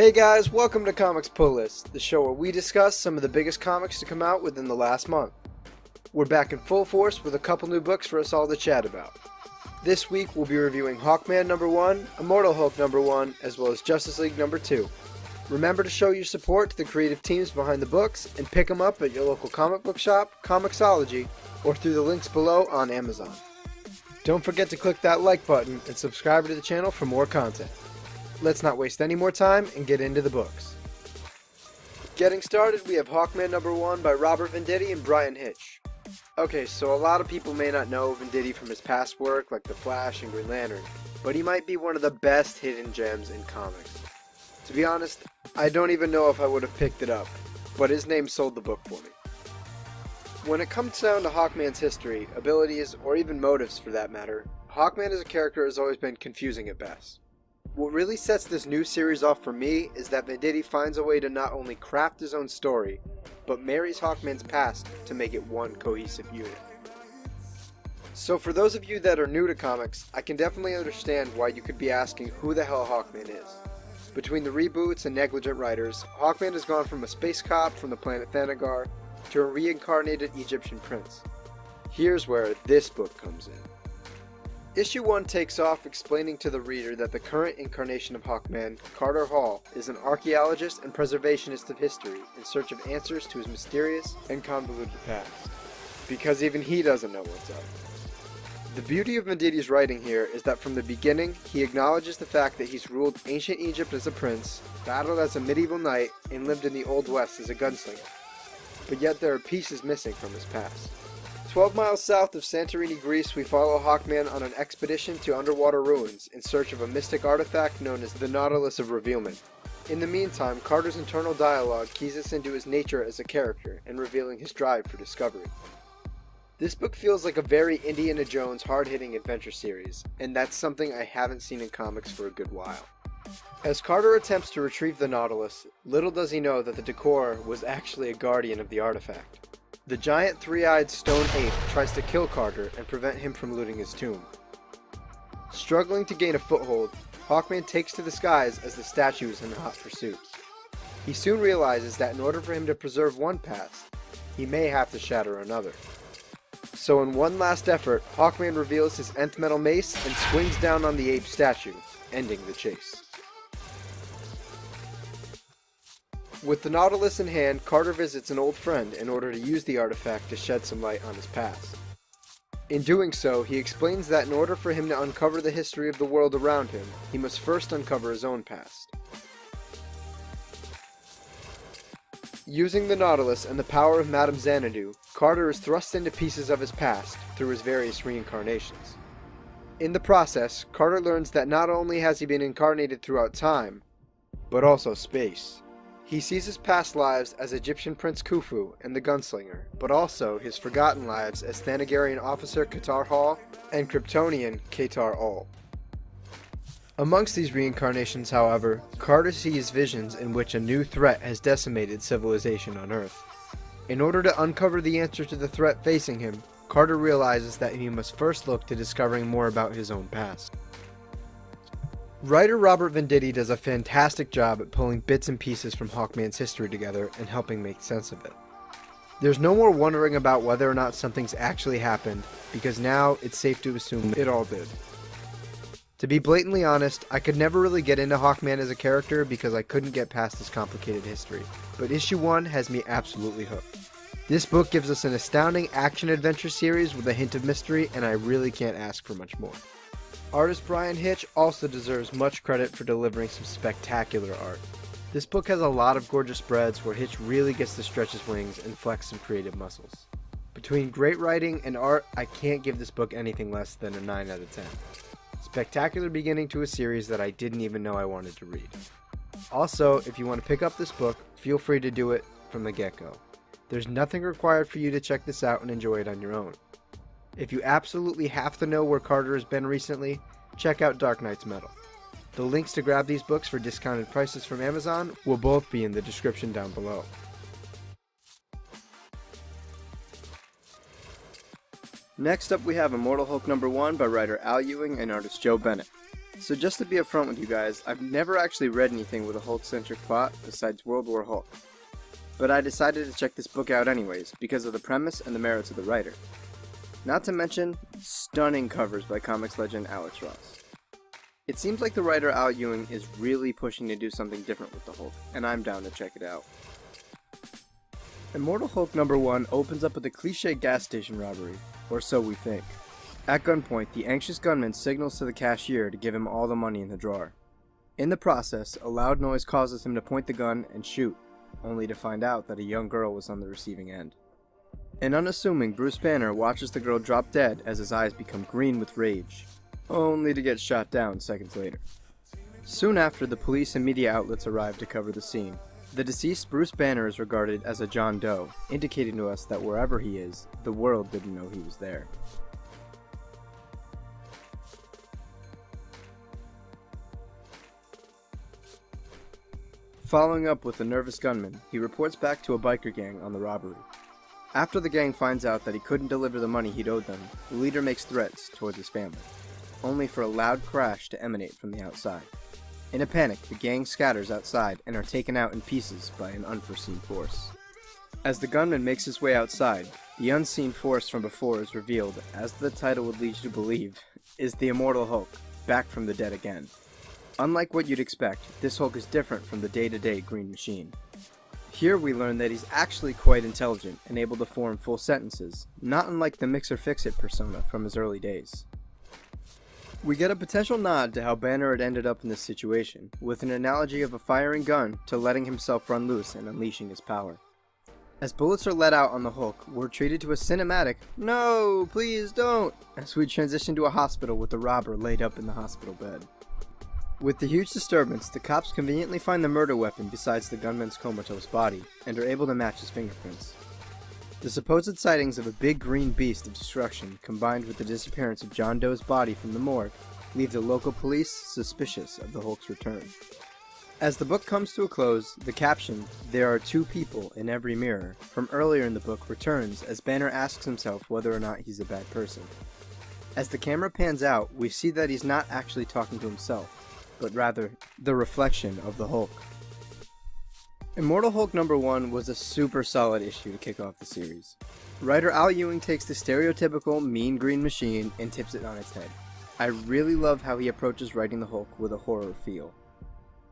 Hey guys, welcome to Comics Pull List, the show where we discuss some of the biggest comics to come out within the last month. We're back in full force with a couple new books for us all to chat about. This week we'll be reviewing Hawkman number 1, Immortal Hulk number 1, as well as Justice League number 2. Remember to show your support to the creative teams behind the books and pick them up at your local comic book shop, Comixology, or through the links below on Amazon. Don't forget to click that like button and subscribe to the channel for more content. Let's not waste any more time and get into the books. Getting started, we have Hawkman number 1 by Robert Venditti and Brian Hitch. Okay, so a lot of people may not know Venditti from his past work like The Flash and Green Lantern, but he might be one of the best hidden gems in comics. To be honest, I don't even know if I would have picked it up, but his name sold the book for me. When it comes down to Hawkman's history, abilities, or even motives for that matter, Hawkman as a character has always been confusing at best. What really sets this new series off for me is that Venditti finds a way to not only craft his own story, but marries Hawkman's past to make it one cohesive unit. So for those of you that are new to comics, I can definitely understand why you could be asking who the hell Hawkman is. Between the reboots and negligent writers, Hawkman has gone from a space cop from the planet Thanagar to a reincarnated Egyptian prince. Here's where this book comes in. Issue 1 takes off explaining to the reader that the current incarnation of Hawkman, Carter Hall, is an archaeologist and preservationist of history in search of answers to his mysterious and convoluted past. Because even he doesn't know what's up. The beauty of Venditti's writing here is that from the beginning, he acknowledges the fact that he's ruled ancient Egypt as a prince, battled as a medieval knight, and lived in the Old West as a gunslinger. But yet there are pieces missing from his past. 12 miles south of Santorini, Greece, we follow Hawkman on an expedition to underwater ruins in search of a mystic artifact known as the Nautilus of Revealment. In the meantime, Carter's internal dialogue keys us into his nature as a character and revealing his drive for discovery. This book feels like a very Indiana Jones hard-hitting adventure series, and that's something I haven't seen in comics for a good while. As Carter attempts to retrieve the Nautilus, little does he know that the Decor was actually a guardian of the artifact. The giant three-eyed stone ape tries to kill Carter and prevent him from looting his tomb. Struggling to gain a foothold, Hawkman takes to the skies as the statue is in hot pursuit. He soon realizes that in order for him to preserve one past, he may have to shatter another. So in one last effort, Hawkman reveals his nth metal mace and swings down on the ape statue, ending the chase. With the Nautilus in hand, Carter visits an old friend in order to use the artifact to shed some light on his past. In doing so, he explains that in order for him to uncover the history of the world around him, he must first uncover his own past. Using the Nautilus and the power of Madame Xanadu, Carter is thrust into pieces of his past through his various reincarnations. In the process, Carter learns that not only has he been incarnated throughout time, but also space. He sees his past lives as Egyptian Prince Khufu and the Gunslinger, but also his forgotten lives as Thanagarian officer Qatar Hall and Kryptonian Qatar Ul. Amongst these reincarnations, however, Carter sees visions in which a new threat has decimated civilization on Earth. In order to uncover the answer to the threat facing him, Carter realizes that he must first look to discovering more about his own past. Writer Robert Venditti does a fantastic job at pulling bits and pieces from Hawkman's history together and helping make sense of it. There's no more wondering about whether or not something's actually happened, because now it's safe to assume it all did. To be blatantly honest, I could never really get into Hawkman as a character because I couldn't get past his complicated history, but issue 1 has me absolutely hooked. This book gives us an astounding action-adventure series with a hint of mystery, and I really can't ask for much more. Artist Brian Hitch also deserves much credit for delivering some spectacular art. This book has a lot of gorgeous spreads where Hitch really gets to stretch his wings and flex some creative muscles. Between great writing and art, I can't give this book anything less than a 9 out of 10. Spectacular beginning to a series that I didn't even know I wanted to read. Also, if you want to pick up this book, feel free to do it from the get-go. There's nothing required for you to check this out and enjoy it on your own. If you absolutely have to know where Carter has been recently, check out Dark Knight's Metal. The links to grab these books for discounted prices from Amazon will both be in the description down below. Next up we have Immortal Hulk number 1 by writer Al Ewing and artist Joe Bennett. So just to be upfront with you guys, I've never actually read anything with a Hulk-centric plot besides World War Hulk. But I decided to check this book out anyways, because of the premise and the merits of the writer. Not to mention, stunning covers by comics legend Alex Ross. It seems like the writer Al Ewing is really pushing to do something different with the Hulk, and I'm down to check it out. Immortal Hulk #1 opens up with a cliche gas station robbery, or so we think. At gunpoint, the anxious gunman signals to the cashier to give him all the money in the drawer. In the process, a loud noise causes him to point the gun and shoot, only to find out that a young girl was on the receiving end. An unassuming Bruce Banner watches the girl drop dead as his eyes become green with rage, only to get shot down seconds later. Soon after, the police and media outlets arrive to cover the scene. The deceased Bruce Banner is regarded as a John Doe, indicating to us that wherever he is, the world didn't know he was there. Following up with the nervous gunman, he reports back to a biker gang on the robbery. After the gang finds out that he couldn't deliver the money he'd owed them, the leader makes threats towards his family, only for a loud crash to emanate from the outside. In a panic, the gang scatters outside and are taken out in pieces by an unforeseen force. As the gunman makes his way outside, the unseen force from before is revealed, as the title would lead you to believe, is the Immortal Hulk, back from the dead again. Unlike what you'd expect, this Hulk is different from the day-to-day Green Machine. Here we learn that he's actually quite intelligent and able to form full sentences, not unlike the Mix-or-Fix-It persona from his early days. We get a potential nod to how Banner had ended up in this situation, with an analogy of a firing gun to letting himself run loose and unleashing his power. As bullets are let out on the Hulk, we're treated to a cinematic, "No, please don't," as we transition to a hospital with the robber laid up in the hospital bed. With the huge disturbance, the cops conveniently find the murder weapon besides the gunman's comatose body, and are able to match his fingerprints. The supposed sightings of a big green beast of destruction, combined with the disappearance of John Doe's body from the morgue, leave the local police suspicious of the Hulk's return. As the book comes to a close, the caption, "There are two people in every mirror," from earlier in the book returns as Banner asks himself whether or not he's a bad person. As the camera pans out, we see that he's not actually talking to himself, but rather the reflection of the Hulk. Immortal Hulk #1 was a super solid issue to kick off the series. Writer Al Ewing takes the stereotypical mean green machine and tips it on its head. I really love how he approaches writing the Hulk with a horror feel.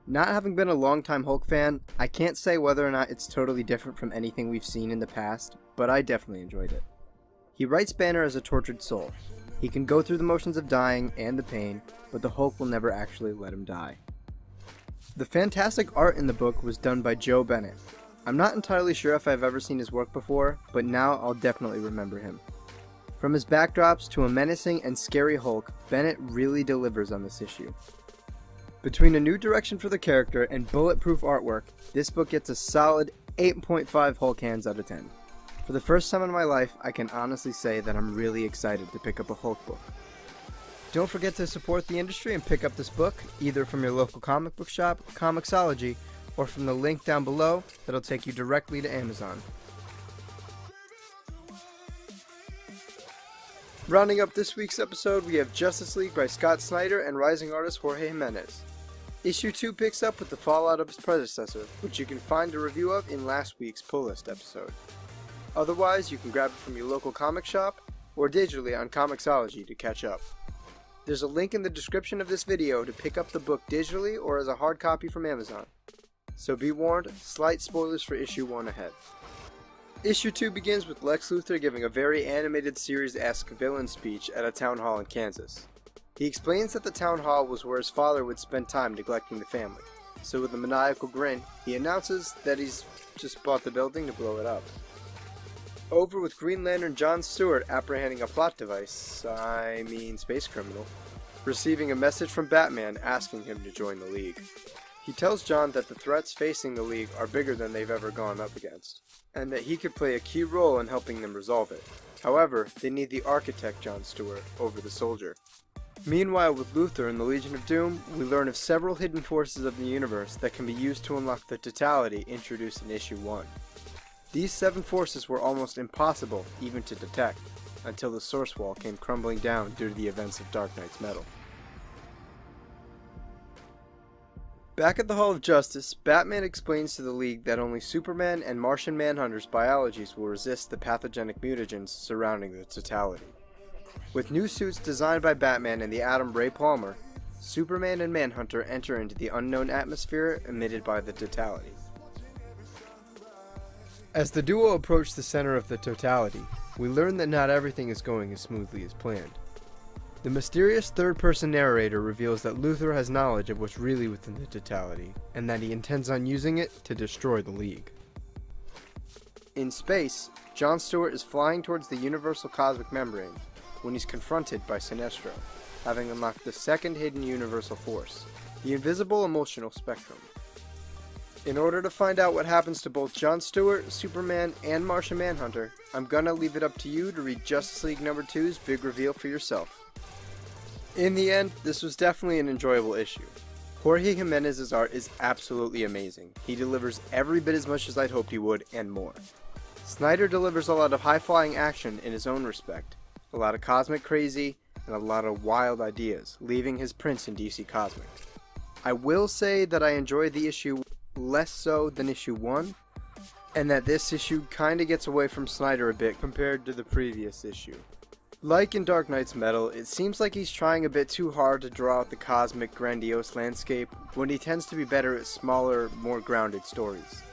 Not having been a longtime Hulk fan, I can't say whether or not it's totally different from anything we've seen in the past, but I definitely enjoyed it. He writes Banner as a tortured soul. He can go through the motions of dying and the pain, but the Hulk will never actually let him die. The fantastic art in the book was done by Joe Bennett. I'm not entirely sure if I've ever seen his work before, but now I'll definitely remember him. From his backdrops to a menacing and scary Hulk, Bennett really delivers on this issue. Between a new direction for the character and bulletproof artwork, this book gets a solid 8.5 Hulk hands out of 10. For the first time in my life, I can honestly say that I'm really excited to pick up a Hulk book. Don't forget to support the industry and pick up this book, either from your local comic book shop, Comixology, or from the link down below that'll take you directly to Amazon. Rounding up this week's episode, we have Justice League by Scott Snyder and rising artist Jorge Jimenez. Issue 2 picks up with the fallout of its predecessor, which you can find a review of in last week's pull list episode. Otherwise, you can grab it from your local comic shop or digitally on Comixology to catch up. There's a link in the description of this video to pick up the book digitally or as a hard copy from Amazon. So be warned, slight spoilers for issue 1 ahead. Issue 2 begins with Lex Luthor giving a very animated series-esque villain speech at a town hall in Kansas. He explains that the town hall was where his father would spend time neglecting the family, so with a maniacal grin, he announces that he's just bought the building to blow it up. Over with Green Lantern John Stewart apprehending a plot device, space criminal, receiving a message from Batman asking him to join the League. He tells John that the threats facing the League are bigger than they've ever gone up against, and that he could play a key role in helping them resolve it. However, they need the architect John Stewart over the soldier. Meanwhile, with Luthor and the Legion of Doom, we learn of several hidden forces of the universe that can be used to unlock the totality introduced in issue 1. These 7 forces were almost impossible even to detect, until the source wall came crumbling down due to the events of Dark Knight's Metal. Back at the Hall of Justice, Batman explains to the League that only Superman and Martian Manhunter's biologies will resist the pathogenic mutagens surrounding the totality. With new suits designed by Batman and the Atom Ray Palmer, Superman and Manhunter enter into the unknown atmosphere emitted by the totality. As the duo approach the center of the totality, we learn that not everything is going as smoothly as planned. The mysterious third-person narrator reveals that Luthor has knowledge of what's really within the totality, and that he intends on using it to destroy the League. In space, Jon Stewart is flying towards the universal cosmic membrane when he's confronted by Sinestro, having unlocked the second hidden universal force, the invisible emotional spectrum. In order to find out what happens to both Jon Stewart, Superman, and Martian Manhunter, I'm gonna leave it up to you to read Justice League number 2's big reveal for yourself. In the end, this was definitely an enjoyable issue. Jorge Jimenez's art is absolutely amazing. He delivers every bit as much as I'd hoped he would, and more. Snyder delivers a lot of high-flying action in his own respect, a lot of cosmic crazy, and a lot of wild ideas, leaving his prints in DC Cosmic. I will say that I enjoyed the issue less so than issue 1, and that this issue kinda gets away from Snyder a bit compared to the previous issue. Like in Dark Knight's Metal, it seems like he's trying a bit too hard to draw out the cosmic, grandiose landscape, when he tends to be better at smaller, more grounded stories.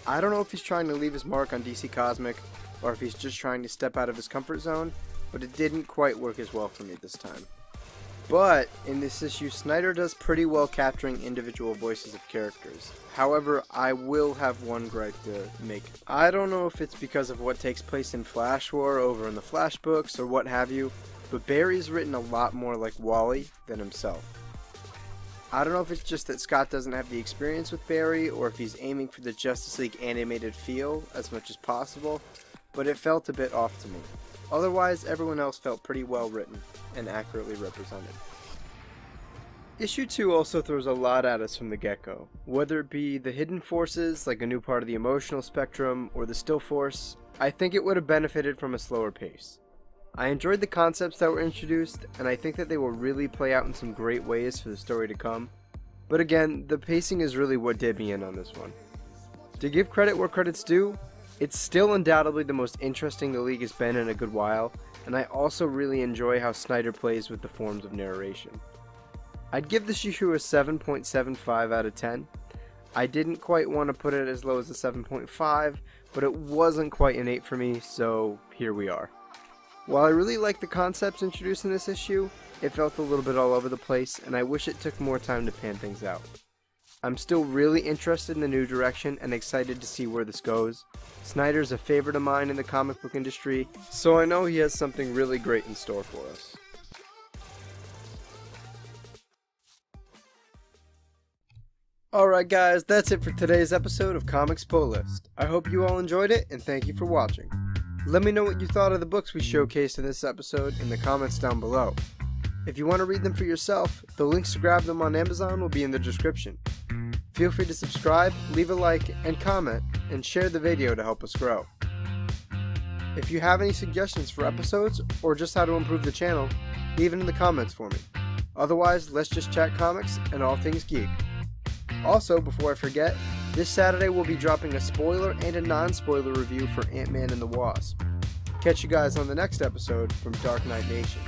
I don't know if he's trying to leave his mark on DC Cosmic, or if he's just trying to step out of his comfort zone, but it didn't quite work as well for me this time. But, in this issue, Snyder does pretty well capturing individual voices of characters. However, I will have one gripe to make. I don't know if it's because of what takes place in Flash War over in the Flash books or what have you, but Barry's written a lot more like Wally than himself. I don't know if it's just that Scott doesn't have the experience with Barry, or if he's aiming for the Justice League animated feel as much as possible, but it felt a bit off to me. Otherwise, everyone else felt pretty well written and accurately represented. Issue 2 also throws a lot at us from the get-go, whether it be the hidden forces, like a new part of the emotional spectrum, or the still force. I think it would have benefited from a slower pace. I enjoyed the concepts that were introduced, and I think that they will really play out in some great ways for the story to come, but again, the pacing is really what did me in on this one. To give credit where credit's due, it's still undoubtedly the most interesting the League has been in a good while, and I also really enjoy how Snyder plays with the forms of narration. I'd give this issue a 7.75 out of 10. I didn't quite want to put it as low as a 7.5, but it wasn't quite an 8 for me, so here we are. While I really like the concepts introduced in this issue, it felt a little bit all over the place, and I wish it took more time to pan things out. I'm still really interested in the new direction and excited to see where this goes. Snyder's a favorite of mine in the comic book industry, so I know he has something really great in store for us. Alright guys, that's it for today's episode of Comics Pull List. I hope you all enjoyed it, and thank you for watching. Let me know what you thought of the books we showcased in this episode in the comments down below. If you want to read them for yourself, the links to grab them on Amazon will be in the description. Feel free to subscribe, leave a like, and comment, and share the video to help us grow. If you have any suggestions for episodes, or just how to improve the channel, leave it in the comments for me. Otherwise, let's just chat comics and all things geek. Also, before I forget, this Saturday we'll be dropping a spoiler and a non-spoiler review for Ant-Man and the Wasp. Catch you guys on the next episode from Dark Knight Nation.